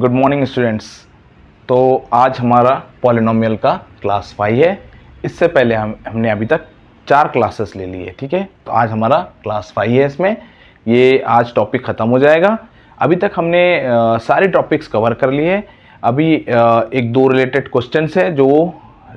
Good morning students. तो आज हमारा पॉलिनोमियल का क्लास 5 है। इससे पहले हमने अभी तक 4 क्लासेस ले ली है, ठीक है। तो आज हमारा क्लास 5 है। इसमें ये आज टॉपिक ख़त्म हो जाएगा। अभी तक हमने सारे टॉपिक्स कवर कर लिए। अभी एक दो रिलेटेड क्वेश्चंस है जो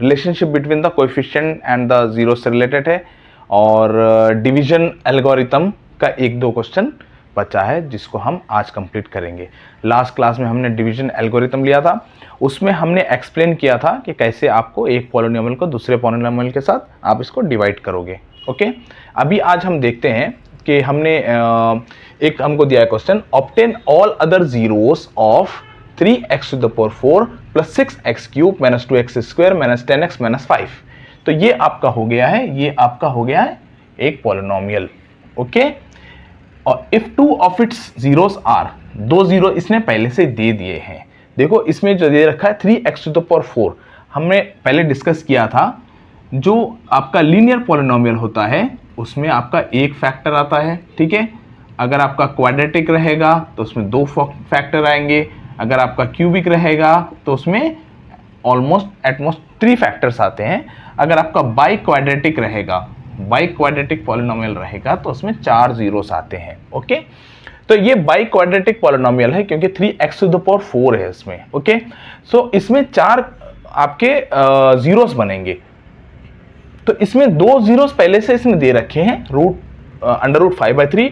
relationship between the coefficient and the zero से रिलेटेड है, और डिवीजन एल्गोरिथम का एक दो क्वेश्चन बचा है जिसको हम आज कंप्लीट करेंगे। लास्ट क्लास में हमने डिवीजन एल्गोरिथम लिया था, उसमें हमने एक्सप्लेन किया था कि कैसे आपको एक पॉलिनोमियल को दूसरे पॉलिनोमियल के साथ आप इसको डिवाइड करोगे। ओके, अभी आज हम देखते हैं कि हमने एक हमको दिया है question, obtain all other zeros of 3x⁴ + 6x³ - 2x² - 10x - 5। तो ये आपका हो गया है, ये आपका हो गया है एक पॉलिनोमियल। ओके, और if two of its zeros are, दो जीरो इसने पहले से दे दिए हैं। देखो इसमें जो दे रखा है 3x⁴, हमने पहले डिस्कस किया था, जो आपका लीनियर पॉलिनोमियल होता है उसमें आपका एक फैक्टर आता है, ठीक है। अगर आपका क्वाड्रेटिक रहेगा तो उसमें दो फैक्टर आएंगे, अगर आपका क्यूबिक रहेगा तो उसमें ऑलमोस्ट एटमोस्ट 3 फैक्टर्स आते हैं। अगर आपका बाई क्वाड्रेटिक रहेगा, बाई क्वाड्रेटिक पॉलिनोमियल रहेगा तो उसमें 4 जीरोस आते हैं। ओके, तो ये बाई क्वाड्रेटिक पॉलिनोमियल है क्योंकि 3x⁴ है इसमें। ओके, सो इसमें 4 आपके जीरोस बनेंगे। तो इसमें 2 जीरोस पहले से इसने दे रखे हैं, √5/3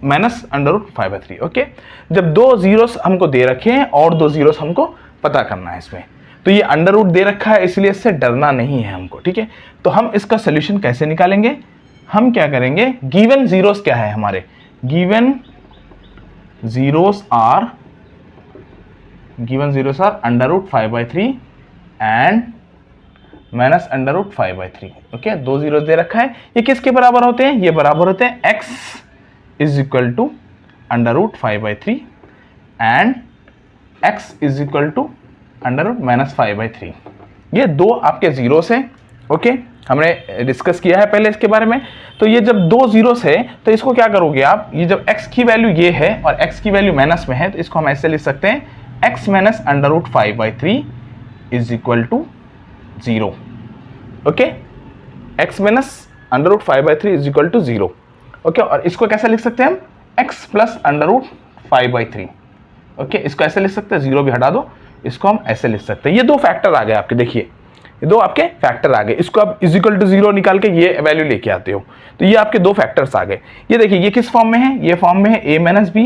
√-√5/3। ओके, जब 2 जीरोस हमको दे रखे हैं और 2 जीरोस हमको पता करना है इसमें, तो ये अंडर रूट दे रखा है इसलिए इससे डरना नहीं है हमको, ठीक है। तो हम इसका सोल्यूशन कैसे निकालेंगे, हम क्या करेंगे, गिवन जीरोस क्या है हमारे, given zeros are √5/3 and -√5/3। Okay, 2 zeros दे रखा है। ये किसके बराबर होते हैं, ये बराबर होते हैं x = √5/3 एंड x = √-5/3। ये दो आपके जीरोस हैं। ओके, हमने डिस्कस किया है पहले इसके बारे में। तो ये जब 2 जीरोस है तो इसको क्या करोगे आप, ये जब x की वैल्यू ये है और x की वैल्यू माइनस में है तो इसको हम ऐसे लिख सकते हैं, x - √5/3 = 0। Okay, x - √5/3 = 0। ओके, और इसको कैसे लिख सकते हैं हम, x + √5/3। ओके, इसको ऐसे लिख सकते हैं, 0 भी हटा दो, इसको हम ऐसे लिख सकते हैं। ये 2 फैक्टर आ गए आपके, देखिए ये 2 आपके फैक्टर आ गए। इसको आप = 0 निकाल के ये वैल्यू लेके आते हो, तो ये आपके 2 फैक्टर्स आ गए। ये देखिए ये किस फॉर्म में है, ये फॉर्म में है a - b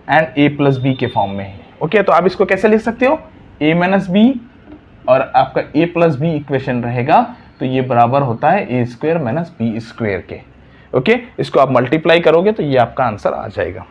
and a + b के फॉर्म में है। ओके, तो आप इसको कैसे लिख सकते हो, a - b और आपका a + b इक्वेशन रहेगा तो ये बराबर होता है a² - b² के। ओके, इसको आप मल्टीप्लाई करोगे तो ये आपका आंसर आ जाएगा।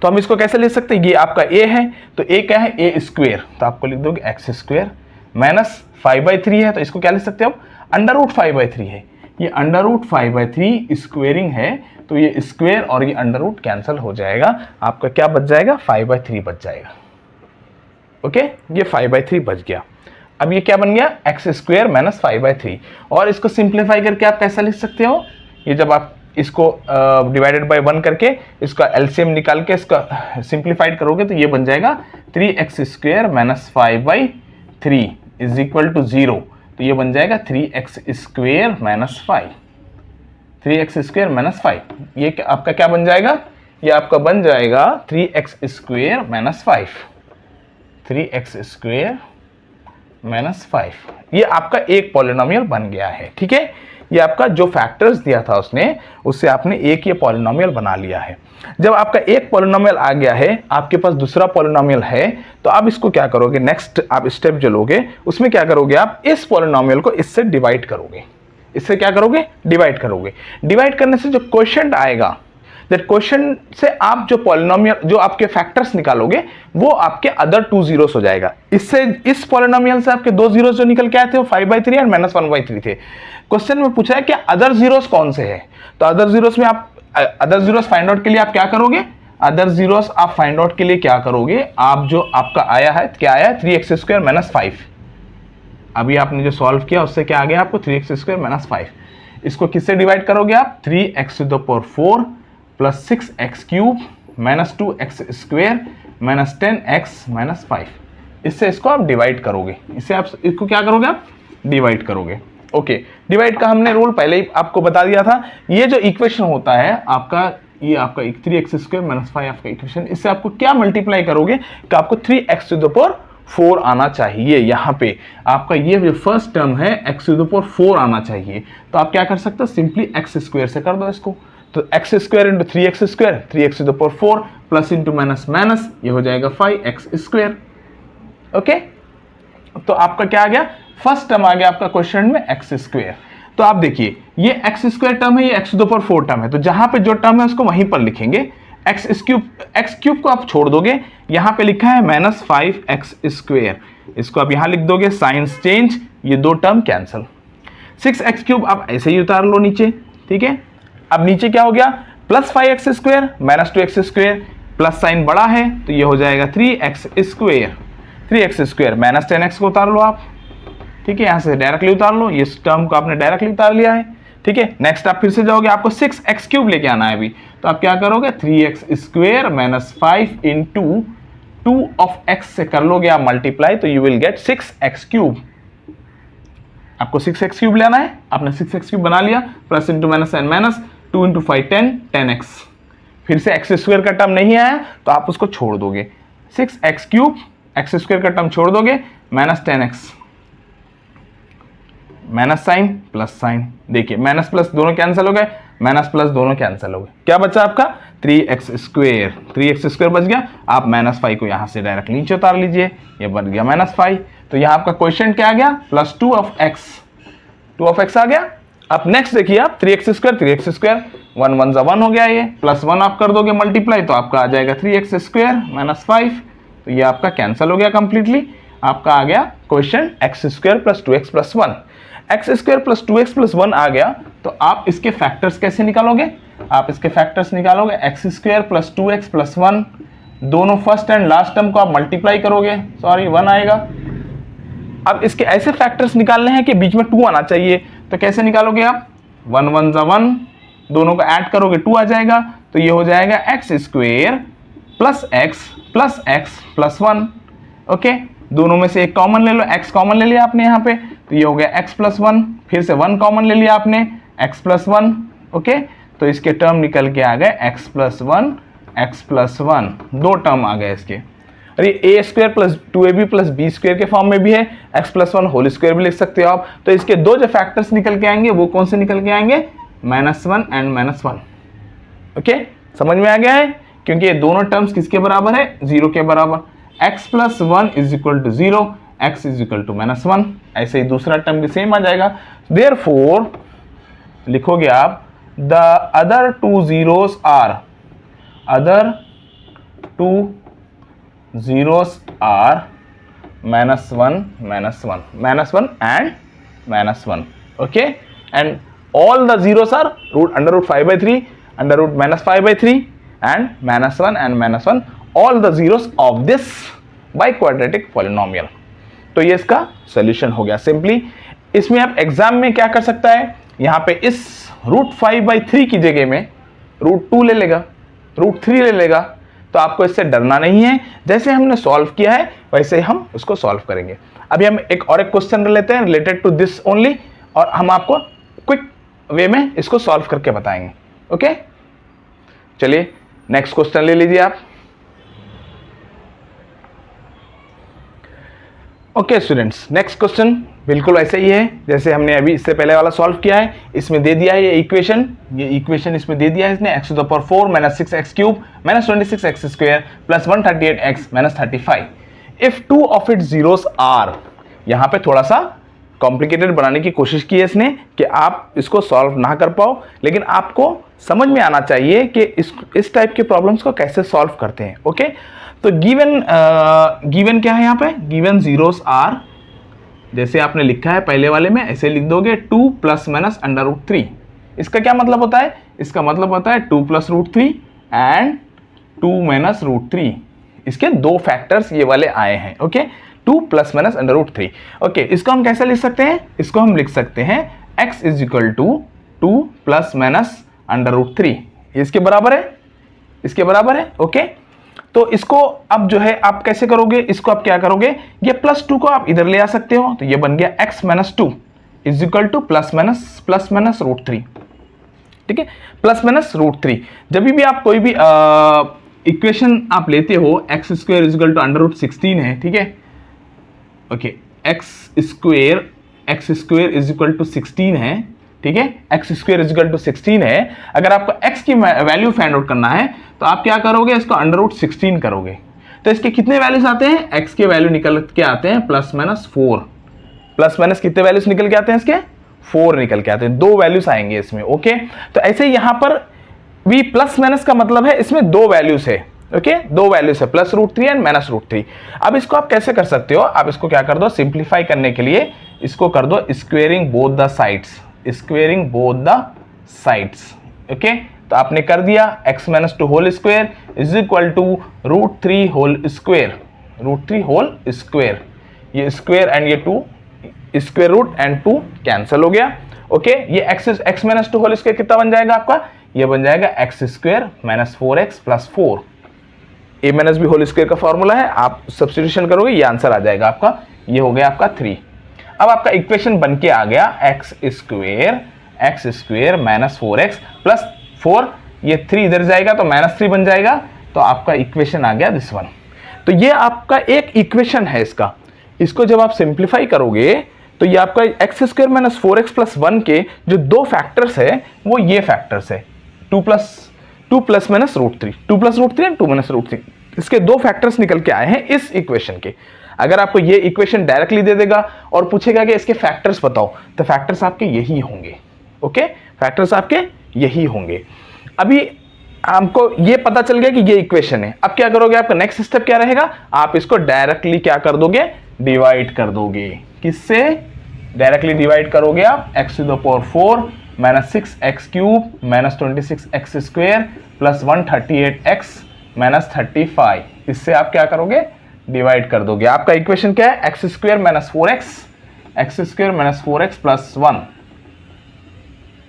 तो हम इसको कैसे लिख सकते हैं, ये आपका a है तो a क्या है, a², तो आपको लिख दोगे x² -5/3 है तो इसको क्या लिख सकते हो, √5/3 है। ये √5/3 स्क्वेयरिंग है तो ये स्क्वेयर और ये अंडर रूट कैंसिल हो जाएगा, आपका क्या बच जाएगा, 5/3 बच जाएगा। ओके, ये 5/3 बच गया। अब ये क्या बन गया, x² - 5/3। और इसको सिंप्लीफाई करके आप कैसा लिख सकते हो, ये जब आप इसको डिवाइडेड बाय 1 करके इसका एलसीएम निकाल के इसका सिंप्लीफाइड करोगे तो ये बन जाएगा 3x² - 5/3 = 0। तो ये बन जाएगा 3x² - 5, 3x² - 5। ये आपका क्या बन जाएगा, ये आपका बन जाएगा 3x² - 5, 3x² - 5। ये आपका एक पॉलिनोमियल बन गया है, ठीक है। ये आपका जो फैक्टर्स दिया था उसने, उससे आपने एक ये पॉलिनोमियल बना लिया है। जब आपका एक पॉलिनोमियल आ गया है, आपके पास दूसरा पॉलिनोमियल है, तो आप इसको क्या करोगे, नेक्स्ट आप स्टेप जो लोगे उसमें क्या करोगे, आप इस पॉलिनोमियल को इससे डिवाइड करोगे। इससे क्या करोगे, डिवाइड करोगे। डिवाइड करने से जो क्वोशिएंट आएगा, दैट क्वोशिएंट से आप जो पॉलिनोमियल, जो आपके फैक्टर्स निकालोगे वो आपके अदर 2 जीरोस हो जाएगा। इससे इस पॉलिनोमियल से आपके 2 जीरोस जो निकल के आए थे वो 5/3 और -1/3 थे। क्वेश्चन में पूछा है कि अदर जीरोस कौन से हैं, तो अदर जीरोस में आप अदर जीरोस फाइंड आउट के लिए आप क्या करोगे, अदर जीरोस आप फाइंड आउट के लिए क्या करोगे, आप जो आपका आया है, क्या आया है, 3x² - 5। अभी आपने जो सॉल्व किया उससे क्या आ गया आपको, 3x² - 5। इसको किससे डिवाइड करोगे आप, 3x⁴ + 6x³ minus 2x square minus 10x minus 5। इससे इसको आप डिवाइड करोगे, इससे आप इसको क्या करोगे, आप डिवाइड करोगे। ओके, डिवाइड का हमने रूल पहले ही आपको बता दिया था। ये जो इक्वेशन होता है आपका, ये आपका 3x स्क्वेयर माइनस 5 आपका इक्वेशन, इससे आपको क्या मल्टीप्लाई करोगे कि आपको 3x टू द पावर 4 आना चाहिए। यहाँ पे आपका ये जो फर्स्ट टर्म है x टू द पावर 4 आना चाहिए। तो आप क्या कर सकते हो, सिंपली x स्क्वेयर से कर दो इसको। तो x square into 3x square, 3x to the power 4 plus into minus minus, ये हो जाएगा 5x स्क्वेयर। ओके, तो आपका क्या आ गया, फर्स्ट टर्म आ गया आपका क्वेश्चन में x स्क्वेयर। तो आप देखिए ये x स्क्वेयर टर्म है, ये x to the power 4 term है, तो जहां पे जो टर्म है उसको वहीं पर लिखेंगे। x क्यूब को आप छोड़ दोगे, यहां पे लिखा है माइनस 5x स्क्वेयर, इसको आप यहां लिख दोगे, साइंस चेंज, ये दो टर्म कैंसल। 6x क्यूब आप ऐसे ही उतार लो नीचे, ठीक है। अब नीचे क्या हो गया, plus 5x square minus 2x square, plus sign बड़ा है तो ये हो जाएगा 3x square. 3x square minus 10x को उतार लो आप, ठीक है, यहां से डायरेक्टली उतार लो, ये टर्म को आपने डायरेक्टली उतार लिया है, ठीक है। नेक्स्ट आप फिर से जाओगे, आपको 6x क्यूब लेके आना है अभी, तो आप क्या करोगे, 3x square minus 5 into 2 of x से कर लोगे आप मल्टीप्लाई, तो you will get 6x cube. आपको 6x क्यूब लेना है, आपने 6x क्यूब बना लिया, plus into minus and minus, 2 into 5 10x। फिर से x स्क्वेयर का टर्म नहीं आया तो आप उसको छोड़ दोगे, 6x क्यूब, x स्क्वेयर का टर्म छोड़ दोगे, minus 10x, minus sign plus sign, देखिए माइनस प्लस दोनों कैंसिल हो गए, माइनस प्लस दोनों कैंसिल हो गए, क्या बचा आपका 3x स्क्वेयर। 3x स्क्वेयर बच गया, आप माइनस 5 को यहां से डायरेक्ट नीचे उतार लीजिए, ये बन गया माइनस 5। तो यहाँ आपका क्वेश्चन क्या आ गया, plus 2 of x, 2 of x आ गया। अब नेक्स्ट देखिए आप 3x स्क्वेयर 1 1 जा 1 हो गया, ये प्लस 1 आप कर दोगे मल्टीप्लाई, तो आपका आ जाएगा 3x स्क्वेयर माइनस 5, तो ये आपका कैंसिल हो गया कंप्लीटली। आपका आ गया question x square plus 2x plus 1। x square plus 2x plus 1 आ गया, तो आप इसके फैक्टर्स कैसे निकालोगे, आप इसके फैक्टर्स निकालोगे, x square plus 2x plus 1, दोनों फर्स्ट एंड लास्ट टर्म को आप मल्टीप्लाई करोगे, सॉरी 1 आएगा। अब इसके ऐसे फैक्टर्स निकालने हैं कि बीच में 2 आना चाहिए, तो कैसे निकालोगे आप, 1 1 जा 1, दोनों को ऐड करोगे 2 आ जाएगा, तो ये हो जाएगा x square plus x plus 1। Okay, दोनों में से एक कॉमन ले लो, x कॉमन ले लिया आपने यहाँ पे, तो ये हो गया x प्लस 1, फिर से 1 कॉमन ले लिया आपने, x प्लस 1। ओके, तो इसके टर्म निकल के आ गए x प्लस 1, दो टर्म आ गए इसके। और ये a square plus 2ab plus b square के फॉर्म में भी है, x प्लस 1 होल स्क्वायर भी लिख सकते हो आप। तो इसके दो जो फैक्टर्स निकल के आएंगे वो कौन से निकल के आएंगे, -1 एंड -1। ओके, समझ में आ गया है, क्योंकि ये दोनों टर्म्स किसके बराबर है, 0 के बराबर। x plus 1 is equal to 0, x is equal to -1, ऐसे ही दूसरा टर्म भी सेम आ जाएगा। देयरफॉर लिखोगे आप, the other two zeros are, other two zeros are -1 and -1, okay, and all the zeros are under root 5 by 3, under root -5 by 3 and -1 and -1, all the zeros of this biquadratic polynomial। तो ये इसका solution हो गया simply. इसमें आप exam में क्या कर सकता है, यहाँ पे इस रूट 5 by 3 की जगह में रूट 2 ले लेगा, रूट 3 ले लेगा, तो आपको इससे डरना नहीं है। जैसे हमने सॉल्व किया है वैसे हम उसको सॉल्व करेंगे। अभी हम एक क्वेश्चन लेते हैं रिलेटेड टू दिस ओनली, और हम आपको क्विक वे में इसको सॉल्व करके बताएंगे। ओके, चलिए नेक्स्ट क्वेश्चन ले लीजिए आप। ओके स्टूडेंट्स, नेक्स्ट क्वेश्चन बिल्कुल ऐसे ही है जैसे हमने अभी इससे पहले वाला सॉल्व किया है। इसमें दे दिया है ये इक्वेशन इसमें दे दिया है इसने, x to the power 4 minus 6x cube minus 26x square plus 138x minus 35 if two of it zeros are. यहाँ पे थोड़ा सा कॉम्प्लिकेटेड बनाने की कोशिश की है इसने कि आप इसको सॉल्व ना कर पाओ, लेकिन आपको समझ में आना चाहिए कि इस टाइप के प्रॉब्लम्स को कैसे सॉल्व करते हैं। ओके, तो गिवन क्या है यहाँ पे, गिवन जीरोस आर, जैसे आपने लिखा है पहले वाले में ऐसे लिख दोगे 2 प्लस माइनस अंडर रूट 3। इसका क्या मतलब होता है, इसका मतलब होता है 2 plus root 3 and 2 minus root 3। इसके दो फैक्टर्स ये वाले आए हैं। Okay, 2 plus minus under root 3। Okay, इसको हम कैसे लिख सकते हैं, इसको हम लिख सकते हैं x is equal to 2 plus minus under root 3, इसके बराबर है। इसके बराबर है। ओके, तो इसको अब जो है आप कैसे करोगे, इसको आप क्या करोगे, ये +2 को आप इधर ले आ सकते हो, तो ये बन गया x - 2 is equal to plus minus √3। ठीक है, +-√3। जब भी आप कोई भी इक्वेशन आप लेते हो, x² इज इक्वल टू √16 है। ठीक है, okay, x² is equal to 16 है। ठीक है, x² इज इक्वल टू 16 है। अगर आपको x की वैल्यू फाइंड आउट करना है तो आप क्या करोगे, इसको √16 करोगे, तो इसके कितने वैल्यूज आते हैं, x के वैल्यू निकल के आते हैं +-4। +- कितने वैल्यूज निकल के आते हैं इसके, 4 निकल के आते हैं, 2 वैल्यूज आएंगे इसमें। ओके, तो ऐसे यहां पर भी +- का मतलब है इसमें 2 वैल्यूज है। ओके, 2 वैल्यूज है, +√3 एंड -√3। अब इसको आप कैसे कर सकते हो, आप इसको क्या कर दो, सिंप्लीफाई करने के लिए इसको कर दो squaring both the sides, squaring both the sides. Okay, तो आपने कर दिया, x - 2 whole square is equal to √3 whole square, √3 whole square, ये स्क्वायर एंड ये 2 स्क्वायर रूट एंड 2 कैंसिल हो गया। ओके, ये x - 2 होल स्क्वायर कितना बन जाएगा आपका, ये बन जाएगा x² - 4x + 4। a - b whole square का फॉर्मूला है, आप सब्स्टिट्यूशन करोगे ये आंसर आ जाएगा आपका, ये हो गया आपका 3। अब आपका इक्वेशन बन के आ गया x² - 4x + 4, ये 3 इधर जाएगा तो -3 बन जाएगा, तो आपका इक्वेशन आ गया दिस वन। तो ये आपका एक इक्वेशन है इसका, इसको जब आप सिंप्लीफाई करोगे तो ये आपका x² - 4x + 1 के जो 2 फैक्टर्स है वो ये फैक्टर्स है, 2 + -√3 एंड 2 - √3, इसके 2 फैक्टर्स निकल के आए हैं इस इक्वेशन के। अगर आपको ये इक्वेशन डायरेक्टली दे देगा और पूछेगा कि इसके फैक्टर्स बताओ, तो फैक्टर्स आपके यही होंगे। ओके, फैक्टर्स आपके यही होंगे। अभी आपको ये पता चल गया कि ये इक्वेशन है, अब क्या करोगे, आपका नेक्स्ट स्टेप क्या रहेगा, आप इसको डायरेक्टली क्या कर दोगे, डिवाइड कर दोगे। किससे डायरेक्टली डिवाइड करोगे आप, x⁴ - 6x³ - 26x² + 138x - 35, इससे आप क्या करोगे, डिवाइड कर दोगे। आपका इक्वेशन क्या है, x² - 4x + 1।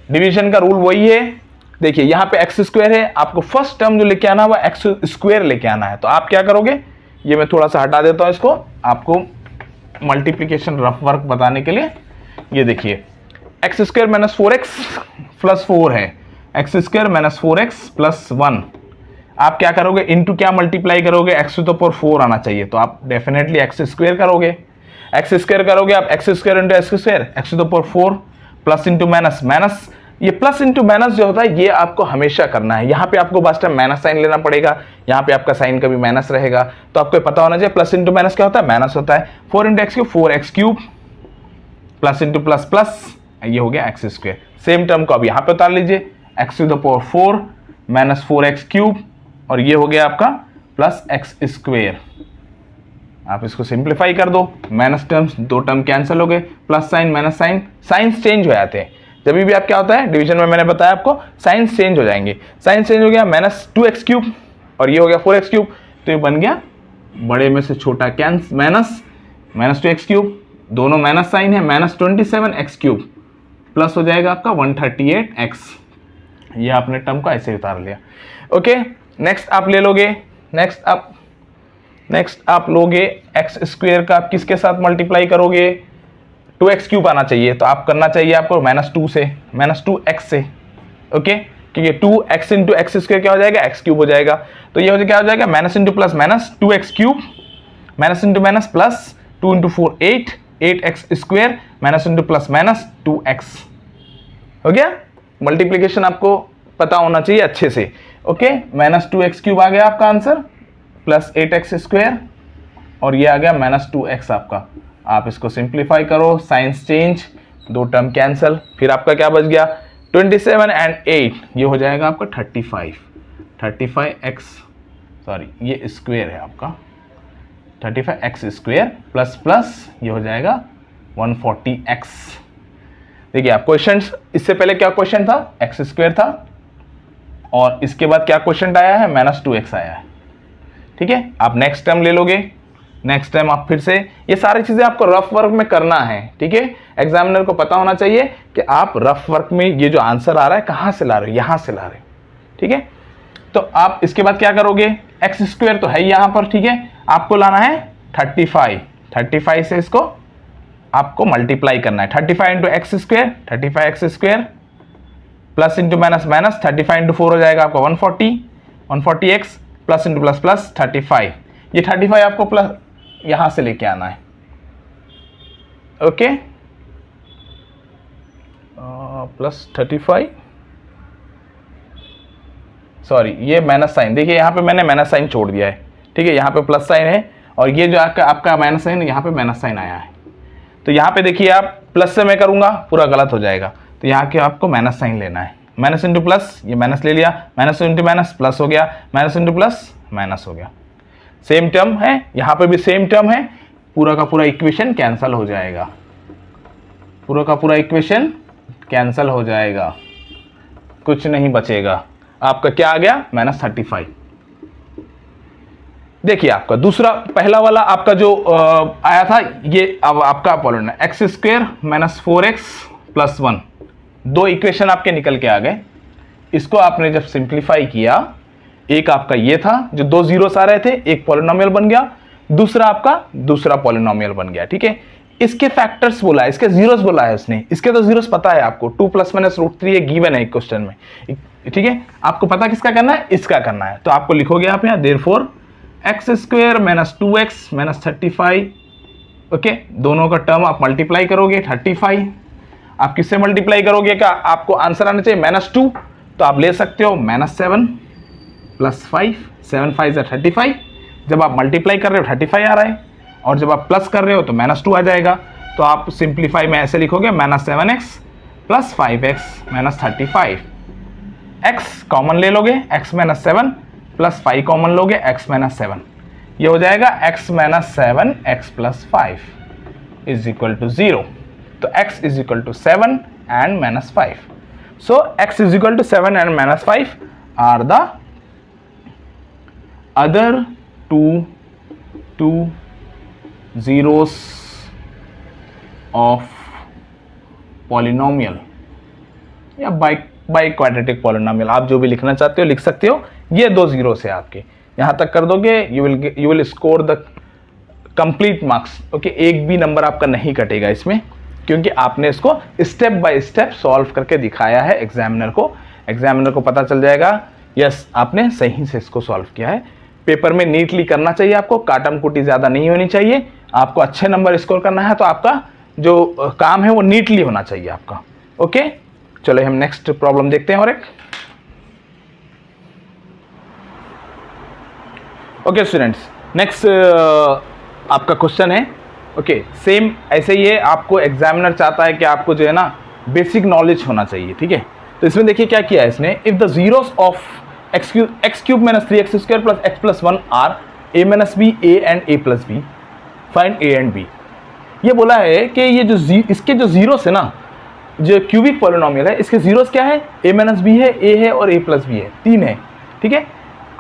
डिवीजन का रूल वही है, देखिए यहां पे x² है, आपको फर्स्ट टर्म जो लेके आना है वो x² लेके आना है, तो आप क्या करोगे, ये मैं थोड़ा सा हटा देता हूं इसको, आपको मल्टीप्लिकेशन रफ वर्क बताने के लिए। ये देखिए x² - 4x + 4 है, x² - 4x + 1, आप क्या करोगे, इनटू क्या मल्टीप्लाई करोगे, x⁴ आना चाहिए, तो आप डेफिनेटली x² करोगे, x² करोगे आप, x² × x², x⁴ plus into minus, ये प्लस इंटू माइनस जो होता है ये आपको हमेशा करना है, यहाँ पे आपको बस टाइम माइनस साइन लेना पड़ेगा, यहाँ पे आपका साइन कभी माइनस रहेगा, तो आपको पता होना चाहिए प्लस इंटू माइनस क्या होता है, माइनस होता है। 4 × x³ 4x³ plus into plus plus, ये हो गया x²। सेम टर्म को अब यहाँ पे उतार लीजिए, x⁴ - 4x³ और ये हो गया आपका प्लस x²। आप इसको सिंप्लीफाई कर दो, माइनस टर्म्स 2 टर्म कैंसिल हो गए, plus sign minus sign, signs change हो जाते हैं जब भी आप क्या होता है डिवीजन में, मैंने बताया आपको साइंस चेंज हो जाएंगे, साइंस चेंज हो गया -2x³ और ये हो गया 4x³, तो ये बन गया बड़े में से छोटा कैंस -2x³, दोनों माइनस साइन है, -27x³ प्लस हो जाएगा आपका 138x, ये आपने टर्म को ऐसे उतार लिया। ओके, नेक्स्ट आप ले लोगे, नेक्स्ट आप लोगे x² का, आप किसके साथ मल्टीप्लाई करोगे, 2x³ आना चाहिए, तो आप करना चाहिए आपको -2 से, -2x से। ओके, क्योंकि 2x × x² क्या हो जाएगा, x³ हो जाएगा, तो ये क्या हो जाएगा, minus into plus minus 2x³, minus into minus plus 2 × 4 8x² minus into plus minus 2x हो गया। मल्टीप्लीकेशन आपको पता होना चाहिए अच्छे से। ओके, -2x³ आ गया आपका आंसर, प्लस 8x² और ये आ गया -2x आपका। आप इसको सिंप्लीफाई करो, साइंस चेंज, 2 टर्म कैंसल, फिर आपका क्या बच गया, 27 एंड 8, ये हो जाएगा आपका 35x, सॉरी ये स्क्वायर है आपका, 35x² प्लस ये हो जाएगा 140x। देखिए आप क्वेश्चंस, इससे पहले क्या क्वेश्चन था, x² था और इसके बाद क्या क्वेश्चन आया है, -2x आया है। ठीक है, आप नेक्स्ट टर्म ले लोगे, नेक्स्ट टाइम आप फिर से, ये सारी चीजें आपको रफ वर्क में करना है। ठीक है, एग्जामिनर को पता होना चाहिए कि आप रफ वर्क में ये जो आंसर आ रहा है कहां से ला रहे हो, यहां से ला रहे हो। ठीक है, तो आप इसके बाद क्या करोगे, एक्स स्क्वायर तो है यहाँ पर, ठीक है, आपको लाना है 35 से इसको आपको मल्टीप्लाई करना है। 35 into x square, 35 x square plus into minus minus, 35 into 4 हो जाएगा आपका 140 x plus into plus plus 35, ये 35 आपको प्लस यहां से लेके आना है। ओके, प्लस 35, सॉरी ये माइनस साइन, देखिए यहाँ पे मैंने माइनस साइन छोड़ दिया है, ठीक है, यहाँ पे प्लस साइन है और ये जो आपका माइनस साइन, यहाँ पे माइनस साइन आया है। तो यहाँ पे देखिए आप प्लस से मैं करूँगा पूरा गलत हो जाएगा, तो यहाँ के आपको माइनस साइन लेना है, माइनस इंटू प्लस, ये माइनस ले लिया, माइनस इंटू माइनस प्लस हो गया, माइनस इंटू प्लस माइनस हो गया, सेम टर्म है, यहाँ पे भी सेम टर्म है, पूरा का पूरा इक्वेशन कैंसिल हो जाएगा, पूरा का पूरा इक्वेशन कैंसिल हो जाएगा, कुछ नहीं बचेगा, आपका क्या आ गया -35। देखिए आपका दूसरा, पहला वाला आपका जो आया था, ये अब आपका polynomial x square minus 4x plus 1, दो इक्वेशन आपके निकल के आ गए। इसको आपने जब सिंप्लीफाई किया, एक आपका ये था जो दो जीरोस आ रहे थे, एक पॉलिनोमियल बन गया, दूसरा आपका दूसरा पॉलिनोमियल बन गया, ठीक है। इसके फैक्टर्स बोला है, इसके जीरोस बोला है उसने, इसके तो जीरोस पता है आपको, 2 + -√3 ये गिवन है क्वेश्चन में, ठीक है। आपको पता किसका करना है, इसका करना है, तो आपको लिखोगे आप यहाँ therefore x square minus 2x minus 35, okay, दोनों का टर्म आप मल्टीप्लाई करोगे 35, आप किससे मल्टीप्लाई करोगे, क्या आपको आंसर आना चाहिए -2, तो आप ले सकते हो -7 + 5, 7 5 = 35, जब आप मल्टीप्लाई कर रहे हो 35 आ रहा है, और जब आप प्लस कर रहे हो तो -2 आ जाएगा, तो आप सिंप्लीफाई में ऐसे लिखोगे -7x + 5x - 35, x कॉमन ले लोगे, x - 7 + 5 कॉमन लोगे, x - 7, ये हो जाएगा x - 7 x + 5 = 0, तो x = 7 and -5, so x = 7 and -5 are the other two zeros of polynomial या बाई क्वाड्रेटिक पॉलिनोमियल, आप जो भी लिखना चाहते हो लिख सकते हो। ये दो जीरो से आपके यहाँ तक कर दोगे, you will score the complete marks, okay. एक भी नंबर आपका नहीं कटेगा इसमें, क्योंकि आपने इसको स्टेप बाय स्टेप सॉल्व करके दिखाया है एग्जामिनर को पता चल जाएगा, यस आपने सही से इसको सॉल्व किया है। पेपर में नीटली करना चाहिए आपको, काटम कुटी ज़्यादा नहीं होनी चाहिए, आपको अच्छे नंबर स्कोर करना है, तो आपका जो काम है वो नीटली होना चाहिए आपका, ओके। चलो हम नेक्स्ट प्रॉब्लम देखते हैं और एक, ओके स्टूडेंट्स, नेक्स्ट आपका क्वेश्चन है, ओके, सेम ऐसे ही है, आपको एग्जामिनर चाहता है कि आपको जो है ना बेसिक नॉलेज होना चाहिए, ठीक है। तो इसमें देखिए क्या किया है इसने, if the zeros of x³ - 3x² + x + 1 are a - b a and a + b, find a and b। ये बोला है कि ये जो इसके जो जीरोस है ना, जो क्यूबिक पॉलिनोमियल है, इसके जीरोस क्या है, a - b है, a है और a + b है, तीन है, ठीक है।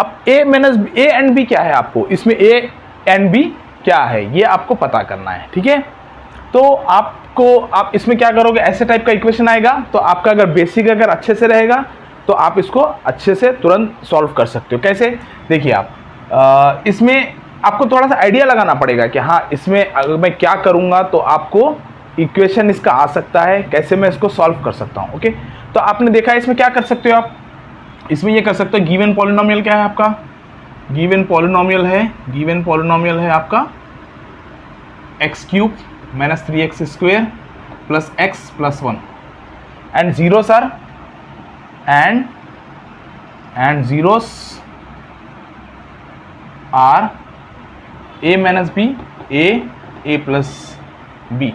अब a and b क्या है, आपको इसमें a and b क्या है ये आपको पता करना है, ठीक है। तो आप इसमें क्या करोगे, ऐसे टाइप का इक्वेशन आएगा, तो आपका अगर बेसिक अगर अच्छे से रहेगा तो आप इसको अच्छे से तुरंत सॉल्व कर सकते हो। कैसे, देखिए आप इसमें आपको थोड़ा सा आइडिया लगाना पड़ेगा कि हाँ इसमें अगर मैं क्या करूँगा तो आपको इक्वेशन इसका आ सकता है, कैसे मैं इसको सॉल्व कर सकता हूँ, ओके। तो आपने देखा है इसमें क्या कर सकते हो आप, इसमें ये कर सकते हो, गिवन पॉलिनोमियल क्या है आपका, गिवन पॉलिनोमियल है आपका x³ - 3x² + x + 1 and zeros are and zeros are a - b a + b,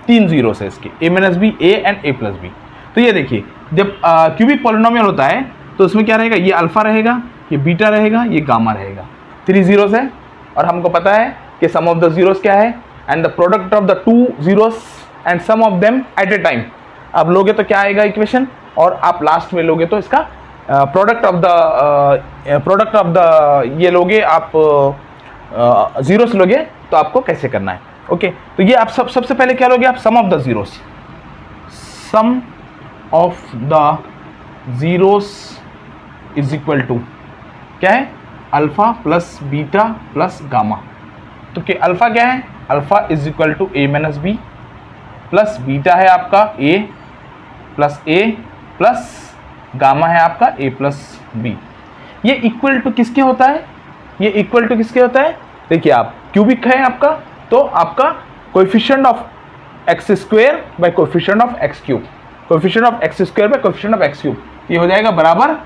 तीन जीरोस है इसके, a - b a and a + b। तो ये देखिए जब क्यूबिक पॉलिनोमियल होता है तो उसमें क्या रहेगा, ये अल्फा रहेगा, ये बीटा रहेगा, ये गामा रहेगा, 3 जीरोस है, और हमको पता है कि सम ऑफ द जीरोस क्या है, and the product of the 2 zeros and sum of them at a time. आप लोगे तो क्या आएगा इक्वेशन, और आप लास्ट में लोगे तो इसका प्रोडक्ट ऑफ द ये लोगे आप जीरोस लोगे, तो आपको कैसे करना है, ओके। तो ये आप सबसे पहले क्या लोगे, आप sum of the zeros, sum of the zeros is equal to क्या है, alpha plus beta plus gamma. तो कि अल्फा क्या है, alpha is equal to A minus B, plus beta है आपका ए प्लस गामा है आपका ए प्लस बी। ये इक्वल टू किसके होता है, ये इक्वल टू किसके होता है, देखिए आप क्यूबिक है आपका, तो आपका coefficient of x square by coefficient of x cube, coefficient of x square by coefficient of x cube, ये हो जाएगा बराबर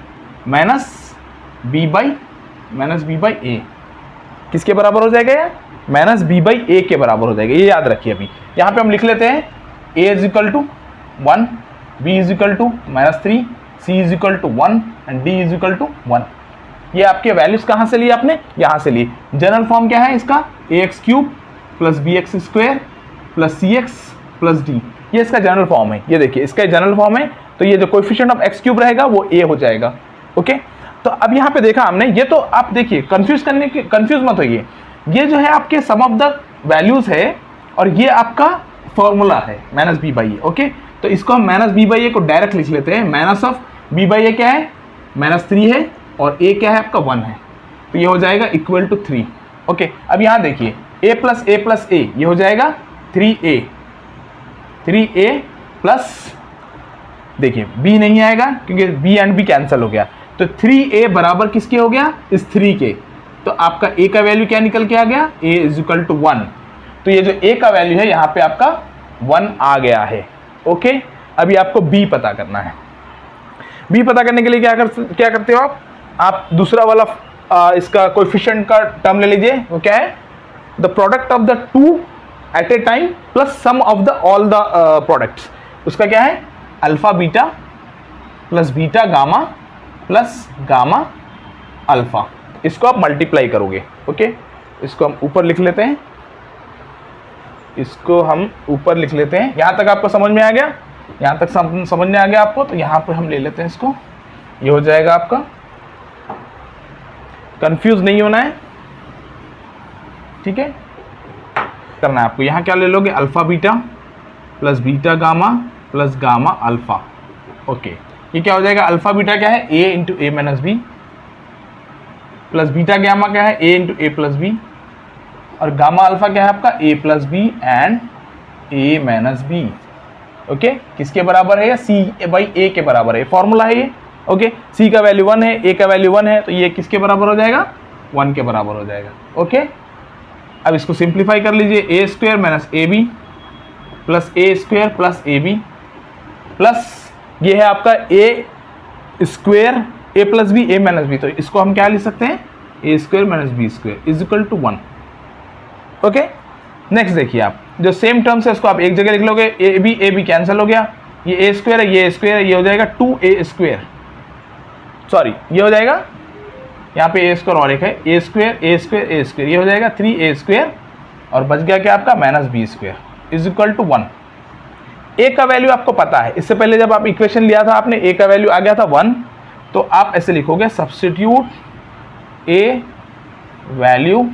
माइनस बी बाई ए। किसके बराबर हो जाएगा ये, माइनस बी बाई ए के बराबर हो जाएगा। ये याद रखिए। अभी यहाँ पे हम लिख लेते हैं a is equal to 1, b is equal to -3, c is equal to 1 and d is equal to 1। ये आपके वैल्यूज कहाँ से लिए आपने, यहाँ से लिए। जनरल फॉर्म क्या है इसका, ax cube plus bx square plus cx plus d, ये इसका जनरल फॉर्म है। ये देखिए इसका जनरल फॉर्म है, तो ये जो कोएफिशिएंट ऑफ x क्यूब रहेगा वो a हो जाएगा। ओके, तो अब यहाँ पे देखा हमने, ये तो आप देखिए कंफ्यूज मत होइए, ये जो है आपके सम ऑफ द वैल्यूज है और ये आपका फॉर्मूला है minus B by A. Okay, तो इसको हम माइनस बी बाई ए को डायरेक्ट लिख लेते हैं। माइनस ऑफ बी बाई ए क्या है, -3 है और ए क्या है आपका 1 है, तो ये हो जाएगा इक्वल टू 3। ओके, अब यहाँ देखिए a प्लस ए ये हो जाएगा 3a प्लस, देखिए b नहीं आएगा क्योंकि b एंड b कैंसिल हो गया, तो 3a बराबर किसके हो गया, इस 3 के। तो आपका a का वैल्यू क्या निकल के आ गया, a इज इक्वल टू 1। तो ये जो a का वैल्यू है यहाँ पे आपका 1 आ गया है। ओके, अभी आपको b पता करना है। b पता करने के लिए क्या करते हो आप दूसरा वाला इसका कोएफिशिएंट का टर्म ले लीजिए। वो क्या है, the product of the two at a time plus sum of the all the products. उसका क्या है, alpha beta plus beta gamma plus gamma alpha. इसको आप मल्टीप्लाई करोगे। ओके, इसको हम ऊपर लिख लेते हैं, यहाँ तक आपको समझ में आ गया, यहाँ तक समझ में आ गया आपको, तो यहाँ पर हम ले लेते हैं इसको। ये हो जाएगा आपका, कंफ्यूज नहीं होना है, ठीक है, करना है आपको। यहाँ क्या ले लोगे, alpha beta plus beta gamma plus gamma alpha. Okay, ये क्या हो जाएगा, अल्फा बीटा क्या है, a into A minus B, plus beta gamma क्या है, a into A plus B, और गामा अल्फा क्या है आपका, a plus B and a minus B. Okay, किसके बराबर है, c बाई a के बराबर है, फॉर्मूला है ये। ओके, c का वैल्यू 1 है, a का वैल्यू 1 है, तो ये किसके बराबर हो जाएगा, 1 के बराबर हो जाएगा। ओके, अब इसको सिंप्लीफाई कर लीजिए, a square minus a b plus a square plus a b plus ये है आपका a square a plus b a minus b, तो इसको हम क्या लिख सकते हैं, a square minus B square is equal to 1। Okay, next देखिए आप जो सेम टर्म्स है उसको आप एक जगह लिख लोगे, ए बी कैंसिल हो गया, ये ए स्क्वायर है, ये स्क्वायर है, ये हो जाएगा 2a स्क्वायर, सॉरी ये हो जाएगा यहाँ पे ए स्क्वायर और एक है, ए स्क्वायर ये हो जाएगा 3a स्क्वायर और बच गया क्या आपका minus B square is equal to 1। A का वैल्यू आपको पता है, इससे पहले जब आप इक्वेशन लिया था आपने, ए का वैल्यू आ गया था 1, तो आप ऐसे लिखोगे सब्स्टिट्यूट ए वैल्यू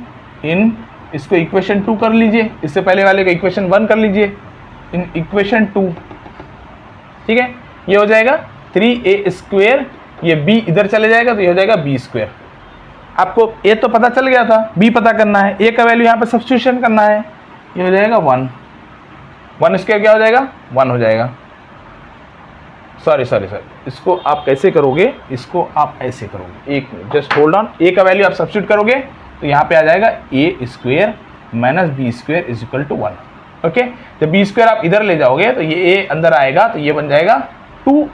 इन, इसको इक्वेशन 2 कर लीजिए, इससे पहले वाले को इक्वेशन 1 कर लीजिए, इन इक्वेशन 2, ठीक है, ये हो जाएगा 3a स्क्वायर, ये b इधर चले जाएगा तो ये हो जाएगा b स्क्वायर। आपको a तो पता चल गया था, b पता करना है, a का वैल्यू यहाँ पे सब्स्टिट्यूशन करना है, ये हो जाएगा 1 स्क्वायर क्या हो जाएगा, 1 हो जाएगा। सॉरी इसको आप कैसे करोगे, इसको आप ऐसे करोगे, एक minute just hold on. a का वैल्यू आप सब्स्टिट्यूट करोगे तो यहाँ पे आ जाएगा a square minus B square is equal to 1। Okay, जब बी स्क्वायर आप इधर ले जाओगे तो ये a अंदर आएगा, तो ये बन जाएगा 2,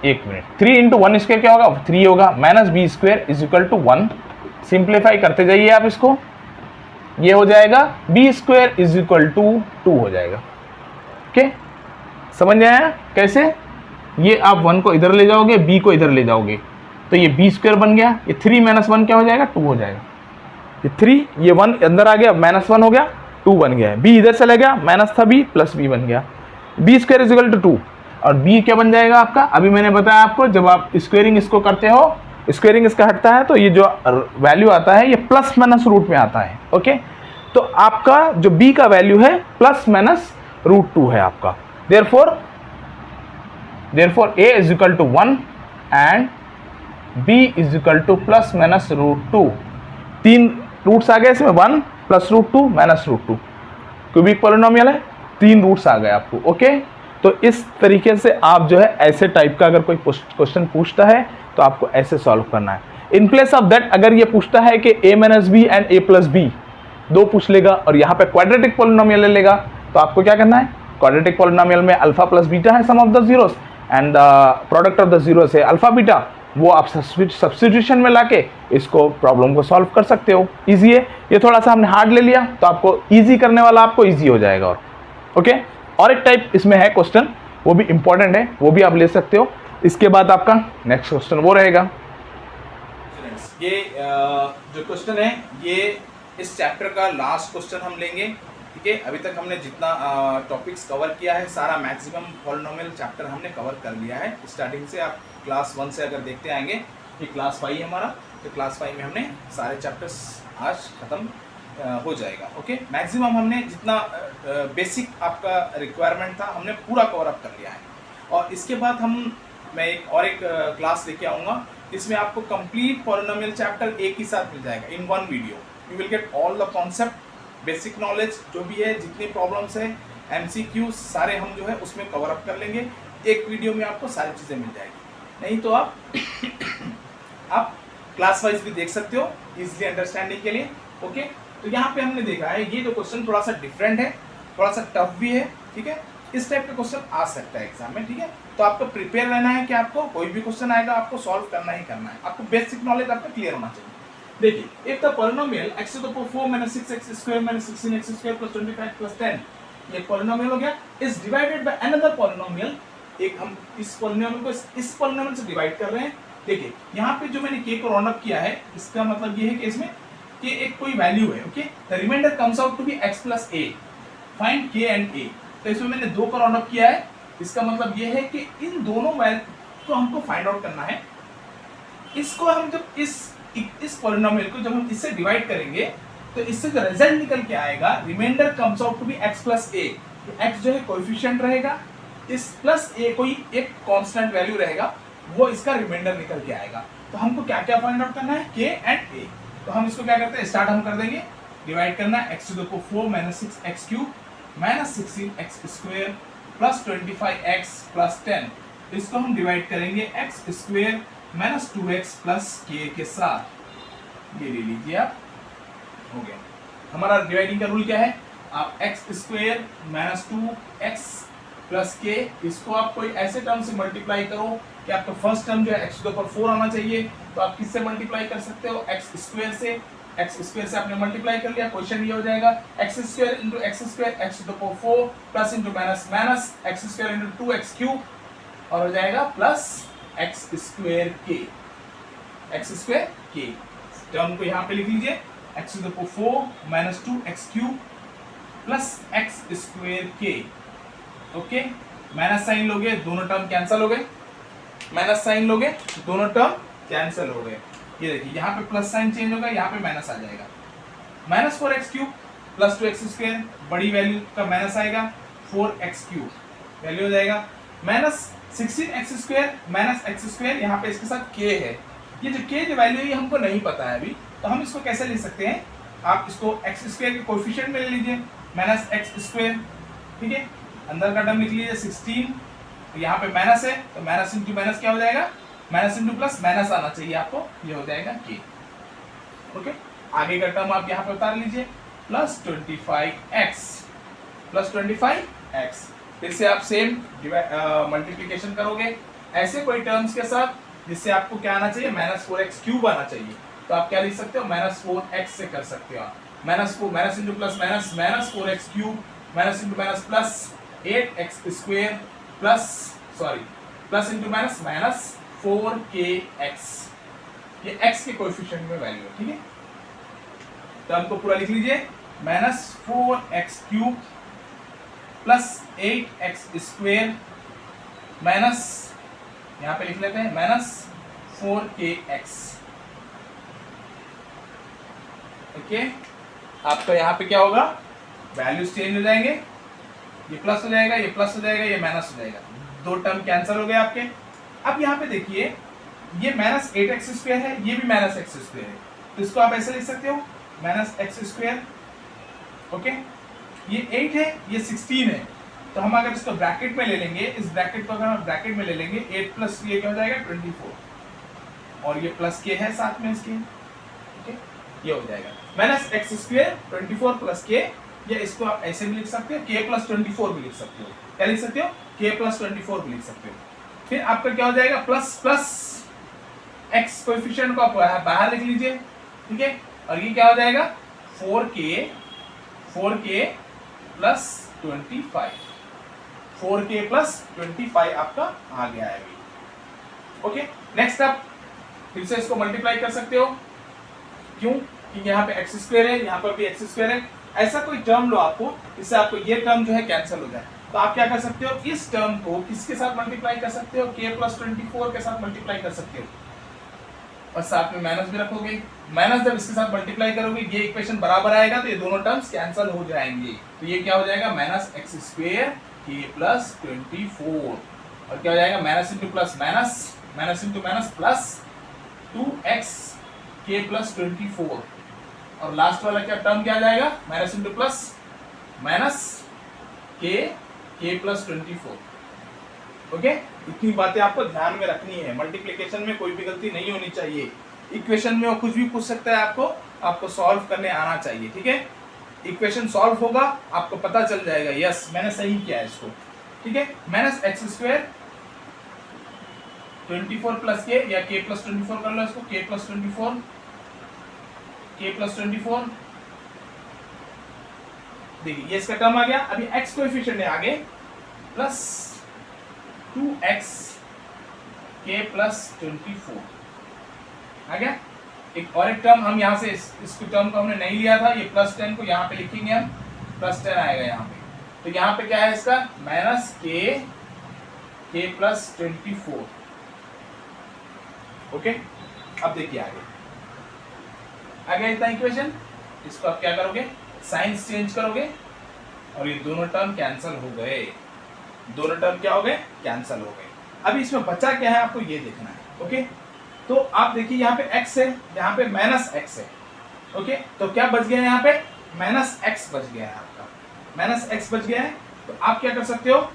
एक मिनट, 3 इंटू 1 स्क्वायर क्या होगा, 3 होगा, minus B square is equal to 1। Simplify करते जाइए आप इसको, ये हो जाएगा B square is equal to 2 हो जाएगा। ओके, समझ में आया कैसे, ये आप 1 को इधर ले जाओगे, b को इधर ले जाओगे, तो ये बी स्क्वायर बन गया, ये 3 माइनस 1 क्या हो जाएगा, 2 हो जाएगा। ये 3, ये 1 अंदर आ गया, माइनस 1 हो गया, 2 बन गया, b इधर चला गया, माइनस था b प्लस b बन गया, B square is equal to 2, और b क्या बन जाएगा आपका, अभी मैंने बताया आपको जब आप स्क्वेयरिंग इसको करते हो, स्क्वेयरिंग इसका हटता है तो ये जो वैल्यू आता है ये प्लस माइनस रूट में आता है। ओके, तो आपका जो b का वैल्यू है प्लस माइनस √2 है आपका, therefore a is equal to 1 and b is equal to plus minus root two, 3 roots आ गए इसमें, 1 plus root two minus root two, cubic polynomial है, 3 रूट्स आ गए आपको। ओके, तो इस तरीके से आप जो है ऐसे टाइप का अगर कोई क्वेश्चन पूछता है तो आपको ऐसे सॉल्व करना है। इन प्लेस ऑफ दैट अगर ये पूछता है कि a minus B and a plus B, दो पूछ लेगा और यहाँ पे क्वाड्रेटिक पॉलिनोमियल ले लेगा, तो आपको क्या करना है, क्वाड्रेटिक पॉलिनोमियल में अल्फा प्लस बीटा है sum of the zeros and product of the zeros है अल्फा बीटा, वो आप सब्स्टिट्यूशन में लाके इसको प्रॉब्लम को सॉल्व कर सकते हो। इजी है, ये थोड़ा सा हमने हार्ड ले लिया तो आपको इजी करने वाला आपको इजी हो जाएगा। और ओके, और एक टाइप इसमें है क्वेश्चन, वो भी इंपॉर्टेंट है, वो भी आप ले सकते हो। इसके बाद आपका नेक्स्ट क्वेश्चन वो रहेगा। ये जो क्वेश्चन है ये इस चैप्टर का लास्ट क्वेश्चन हम लेंगे, ठीक है। अभी तक हमने जितना टॉपिक्स कवर किया है सारा मैक्सिमम पॉलिनोमियल चैप्टर हमने कवर कर लिया है स्टार्टिंग से। आप क्लास 1 से अगर देखते आएंगे, ये क्लास 5 है हमारा, तो क्लास 5 में हमने सारे चैप्टर्स आज खत्म हो जाएगा। ओके, मैक्सिमम हमने जितना बेसिक आपका रिक्वायरमेंट था हमने पूरा कवर अप कर लिया है। और इसके बाद मैं एक क्लास लेके आऊँगा, इसमें आपको कंप्लीट पॉलिनोमियल चैप्टर एक ही साथ मिल जाएगा in one video. You will get all the concept, basic knowledge जो भी है, जितने प्रॉब्लम्स है, MCQ सारे हम जो है उसमें कवर अप कर लेंगे। एक वीडियो में आपको सारी चीज़ें मिल जाएगी। नहीं तो आप आप क्लास वाइज भी देख सकते हो इजिली अंडरस्टैंडिंग के लिए। ओके, तो यहाँ पे हमने देखा है ये जो क्वेश्चन थोड़ा सा डिफरेंट है, थोड़ा सा टफ भी है, ठीक है। इस टाइप का क्वेश्चन आ सकता है एग्जाम में, ठीक है। तो आपको प्रिपेयर रहना है कि आपको कोई भी क्वेश्चन आएगा आपको सॉल्व करना ही करना है, आपको बेसिक नॉलेज आपका क्लियर होना चाहिए। देखिए, if the polynomial x to the power 4 minus 6x square minus 16x square plus 25 plus 10, ये पॉलिनोमियल हो गया, is divided by another polynomial. एक हम इस पॉलिनोमियल को इस पॉलिनोमियल से डिवाइड कर रहे हैं। देखिए यहाँ पे जो मैंने k को राउंड अप किया है, इसका मतलब ये है कि इसमें k एक कोई वैल्यू है। Okay, the remainder comes out to be x plus a, find k and a। तो इसमें मैंने 2 का राउंड अप किया है, इसका मतलब ये है कि इन दोनों वैल्यू को हमको फाइंड आउट करना है। इसको हम जब इस पॉलिनोमियल को जब हम इससे डिवाइड करेंगे तो इससे जो रिजल्ट निकल के आएगा, remainder comes out to be x plus a। तो x जो है कोएफिशिएंट रहेगा, इस प्लस a कोई एक कांस्टेंट वैल्यू रहेगा, वो इसका रिमाइंडर निकल के आएगा। तो हमको क्या क्या फाइंड आउट करना है, k एंड a। तो हम इसको क्या करते हैं, स्टार्ट हम कर देंगे, डिवाइड करना है x to the power 4 minus 6x cube minus 16x square plus 25x plus 10। इसको हम डिवाइड करेंगे x square minus 2x plus k के साथ। ये ले लीजिए आप, हो गया हमारा डिवाइडिंग का रूल। क्या है, आप x square minus 2x plus k, इसको आप कोई ऐसे टर्म से मल्टीप्लाई करो कि आपका फर्स्ट टर्म जो है x to the power 4 आना चाहिए। तो आप किससे मल्टीप्लाई कर सकते हो, x स्क्वायर से। x स्क्वायर से आपने मल्टीप्लाई कर लिया, क्वेश्चन ये हो जाएगा x square into x square x to the power 4 plus into minus minus x square into 2x cube, और हो जाएगा plus x square k, x square k। Term को यहाँ पे लिख लीजिए, x to the power 4 minus 2x cube plus x square k। Okay, minus sign लोगे दोनों टर्म कैंसिल हो गए, माइनस साइन लोगे दोनों टर्म कैंसिल हो गए। ये देखिए यहाँ पे प्लस साइन चेंज होगा, यहाँ पे माइनस आ जाएगा। Minus 4x cube plus 2x square, बड़ी वैल्यू का माइनस आएगा, 4x क्यूब वैल्यू हो जाएगा, minus 16x square minus x square, यहाँ पे इसके साथ k है। ये जो k जो वैल्यू है हमको नहीं पता है अभी, तो हम इसको कैसे ले सकते हैं, आप इसको x स्क्वायर के कोएफिशिएंट में ले लीजिए, माइनस x स्क्वायर, ठीक है। अंदर का टर्म लिख लीजिए 16, तो यहाँ पे माइनस है, तो माइनस इंटू माइनस क्या हो जाएगा, माइनस इंटू प्लस माइनस आना चाहिए आपको, ये हो जाएगा k। ओके, आगे का टर्म आप यहाँ पे उतार लीजिए, प्लस 25x प्लस 25x। फिर से आप सेम मल्टीप्लिकेशन करोगे ऐसे कोई टर्म्स के साथ जिससे आपको क्या आना चाहिए, माइनस 4x क्यूब आना चाहिए। तो आप क्या लिख सकते हो, माइनस 4x से कर सकते हो आप, minus into plus minus, minus 4x cube minus into minus plus 8x square plus into minus minus 4kx। ये x के कोएफिशिएंट में वैल्यू है, ठीक है। तो हमको पूरा लिख लीजिए, minus 4x cube plus 8x square minus, यहाँ पे लिख लेते हैं माइनस 4kx। ओके, आपका यहाँ पे क्या होगा, वैल्यूज चेंज हो जाएंगे, ये प्लस हो जाएगा, ये प्लस हो जाएगा, ये माइनस हो जाएगा, दो टर्म कैंसिल हो गए आपके। अब यहाँ पे देखिए ये माइनस 8x² है, ये भी माइनस x² है, तो इसको आप ऐसे लिख सकते हो माइनस x²। ओके, ये 8 है, ये 16 है, तो हम अगर इसको ब्रैकेट में ले लेंगे, इस ब्रैकेट को अगर हम ब्रैकेट में ले लेंगे, 8 प्लस ये क्या हो जाएगा 24, और ये प्लस के है साथ में इसके, ठीक है, ये हो जाएगा माइनस x² 24 प्लस के, या इसको आप ऐसे भी लिख सकते हो k प्लस 24 भी लिख सकते हो। क्या लिख सकते हो? k प्लस 24 भी लिख सकते हो। फिर आपका क्या हो जाएगा प्लस प्लस x कोएफिशिएंट को आप बाहर लिख लीजिए, ठीक है, और ये क्या हो जाएगा 4k प्लस 25, 4k प्लस 25 आपका आ गया है अभी। ओके, नेक्स्ट आप फिर से इसको मल्टीप्लाई कर सकते हो, क्यों कि यहाँ पे x² है, यहाँ पर भी x² है। ऐसा कोई टर्म लो आपको, इससे आपको ये टर्म जो है कैंसिल हो जाए, तो आप क्या कर सकते हो, इस टर्म को किसके साथ मल्टीप्लाई कर सकते हो, k प्लस 24 के साथ मल्टीप्लाई कर सकते हो, और साथ में माइनस भी रखोगे। माइनस जब इसके साथ मल्टीप्लाई करोगे, ये इक्वेशन बराबर आएगा, तो ये दोनों टर्म्स कैंसिल हो जाएंगे, तो ये क्या हो जाएगा माइनस x² k प्लस 24, और क्या हो जाएगा minus into plus minus, minus into minus plus 2x k plus 24, और लास्ट वाला क्या टर्म क्या आ जाएगा minus into plus minus k plus 24। Okay, इतनी बातें आपको ध्यान में रखनी है, मल्टीप्लिकेशन में कोई भी गलती नहीं होनी चाहिए। इक्वेशन में वो कुछ भी पूछ सकता है, आपको सॉल्व करने आना चाहिए, ठीक है। इक्वेशन सॉल्व होगा, आपको पता चल जाएगा यस मैंने सही किया है इसको, ठीक है। माइनस x² 24 प्लस के, या k प्लस 24 कर लो इसको, k प्लस 24, k प्लस 24, देखिए ये इसका टर्म आ गया। अभी x कोएफिशिएंट है आगे, प्लस 2x k प्लस 24 आ गया। एक और एक टर्म हम यहाँ से इसको टर्म को हमने नहीं लिया था, ये प्लस 10 को यहाँ पे लिखेंगे हम, प्लस 10 आएगा यहाँ पे, तो यहाँ पे क्या है इसका माइनस k प्लस 24। ओके, अब देखिए आगे इतना इक्वेशन, इसको आप क्या करोगे साइंस चेंज करोगे, और ये दोनों टर्म कैंसिल हो गए, दोनों टर्म क्या हो गए कैंसिल हो गए। अभी इसमें बचा क्या है आपको ये देखना है। ओके, तो आप देखिए यहाँ पे x है, यहाँ पे माइनस x है। ओके, तो क्या बच गया है यहाँ पे माइनस x बच गया है, आपका माइनस x बच गया है। तो आप क्या कर सकते हो,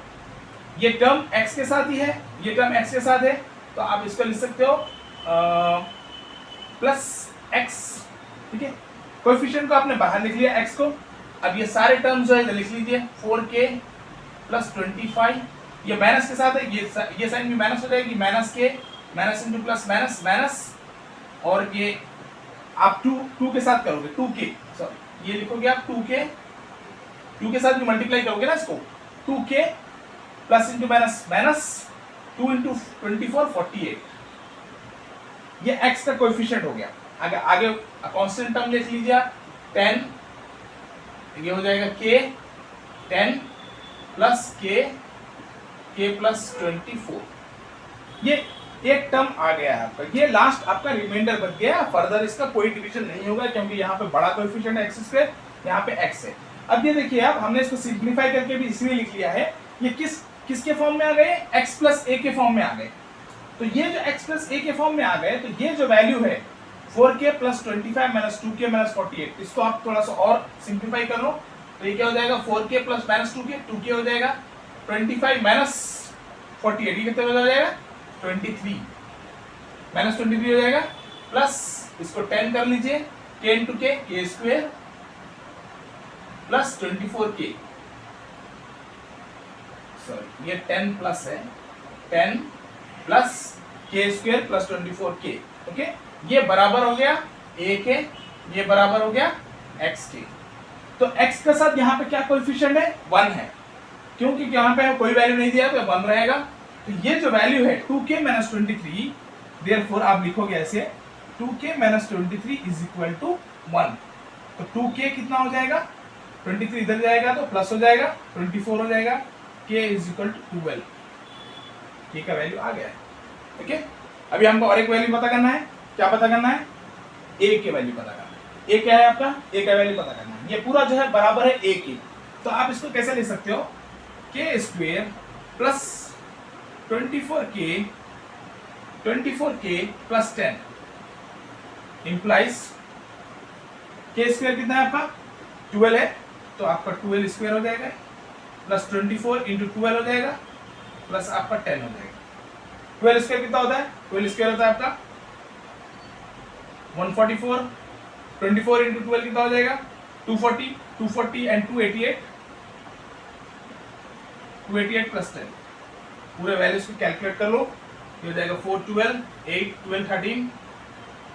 ये टर्म x के साथ ही है, ये टर्म x के साथ है, तो आप इसको लिख सकते हो प्लस x, ठीक है। कोएफिशिएंट को आपने बाहर लिख लिया x को। अब ये सारे टर्म्स जो है लिख लीजिए 4k प्लस 25, ये माइनस के साथ है, ये साइन भी माइनस हो जाएगी, minus k minus into plus minus minus, और ये आप 2 के साथ करोगे 2k, सॉरी ये लिखोगे आप 2 के साथ भी मल्टीप्लाई करोगे ना इसको, 2k plus into minus minus 2 into 24 48, ये x का कोएफिशिएंट हो गया। आगे कांस्टेंट टर्म लिख लीजिए 10, ये हो जाएगा k 10 प्लस k प्लस 24, ये एक टर्म आ गया है आपका, ये लास्ट आपका रिमाइंडर बच गया। फर्दर इसका कोई डिवीजन नहीं होगा, क्योंकि यहाँ पे बड़ा कोएफिशिएंट है x², यहाँ पे x है। अब ये देखिए आप, हमने इसको सिंप्लीफाई करके भी इसलिए लिख लिया है, ये किसके फॉर्म में आ गए, x प्लस a के फॉर्म में आ गए। तो ये जो x प्लस a के फॉर्म में आ गए, तो ये जो वैल्यू है 4k plus 25 minus 2k minus 48, इसको आप थोड़ा सा और सिंप्लीफाई कर लो, तो ये क्या हो जाएगा 4k प्लस माइनस 2k हो जाएगा, 25 माइनस 48, ये कितना हो जाएगा 23, माइनस 23 हो जाएगा, प्लस इसको 10 कर लीजिए, k into k square plus 24k, sorry ये 10 प्लस है, 10 plus k square plus 24k। Okay, ये बराबर हो गया a के, ये बराबर हो गया x के। तो x के साथ यहाँ पे क्या कोएफिशिएंट है 1 है, क्योंकि यहाँ पे कोई वैल्यू नहीं दिया तो 1 रहेगा। तो ये जो वैल्यू है 2k माइनस 23, देयरफॉर आप लिखोगे ऐसे 2k minus 23 is equal to 1। तो 2k कितना हो जाएगा, 23 इधर जाएगा तो प्लस हो जाएगा, 24 हो जाएगा, k is equal to 12, k का वैल्यू आ गया है। ओके, अभी हमको और एक वैल्यू पता करना है, क्या पता करना है, a के वैल्यू पता करना है। a क्या है आपका, a का वैल्यू पता करना है, ये पूरा जो है बराबर है a के। तो आप इसको कैसे लिख सकते हो, k square plus 24k 24k plus 10 implies के स्क्वायर कितना है आपका 12 है, तो आपका 12 स्क्वायर हो जाएगा प्लस 24 इंटू 12 हो जाएगा प्लस आपका 10 हो जाएगा। 12 स्क्वायर कितना होता है, 12 स्क्वायर होता है आपका 144, 24 इंटू 12 कितना हो जाएगा 240, 240 एंड 288, 288 प्लस 10, पूरे वैल्यूज को कैलकुलेट कर लो, ये हो जाएगा 4, 12, 8, 12, 13,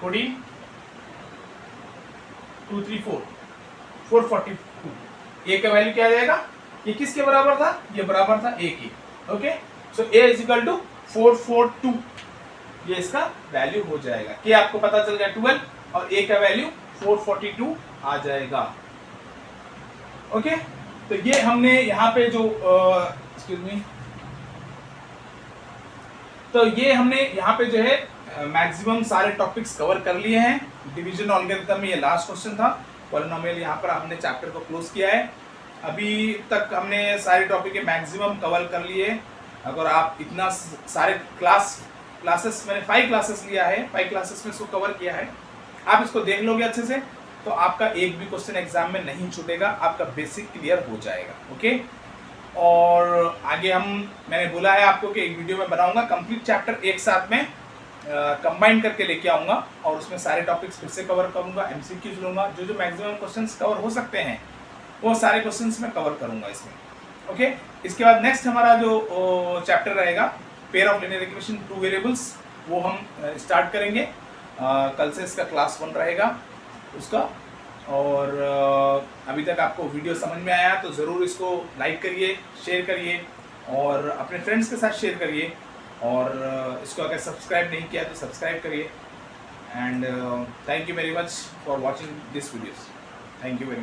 14, 2, 3, 4, 442। ए का वैल्यू क्या आ जाएगा, ये किसके बराबर था, ये बराबर था ए की। Okay, so A is equal to 442, ये इसका वैल्यू हो जाएगा। के आपको पता चल गया 12 और ए का वैल्यू 442 आ जाएगा। ओके, तो ये हमने यहाँ पे जो एक्सक्यूज मी, तो ये हमने यहाँ पे जो है मैक्सिमम सारे टॉपिक्स कवर कर लिए हैं। डिवीजन एल्गोरिथम में ये लास्ट क्वेश्चन था। पॉलिनोमियल यहाँ पर हमने चैप्टर को क्लोज किया है। अभी तक हमने सारे टॉपिक के मैक्सिमम कवर कर लिए। अगर आप इतना सारे क्लासेस मैंने 5 क्लासेस लिया है, 5 क्लासेस में इसको कवर किया है, आप इसको देख लोगे अच्छे से तो आपका एक भी क्वेश्चन एग्जाम में नहीं छूटेगा, आपका बेसिक क्लियर हो जाएगा। ओके, और आगे मैंने बोला है आपको कि एक वीडियो में बनाऊंगा कंप्लीट चैप्टर एक साथ में कंबाइन करके लेके आऊंगा और उसमें सारे टॉपिक्स फिर से कवर करूंगा, एमसीक्यूज लूंगा, जो मैक्सिमम क्वेश्चंस कवर हो सकते हैं वो सारे क्वेश्चंस मैं कवर करूंगा इसमें। ओके, इसके बाद नेक्स्ट हमारा जो चैप्टर रहेगा pair of linear equation 2 variables, वो हम स्टार्ट करेंगे। कल से इसका क्लास 1 रहेगा उसका। और अभी तक आपको वीडियो समझ में आया तो ज़रूर इसको लाइक करिए, शेयर करिए और अपने फ्रेंड्स के साथ शेयर करिए, और इसको अगर सब्सक्राइब नहीं किया तो सब्सक्राइब करिए। And thank you very much for watching this videos. Thank you very much.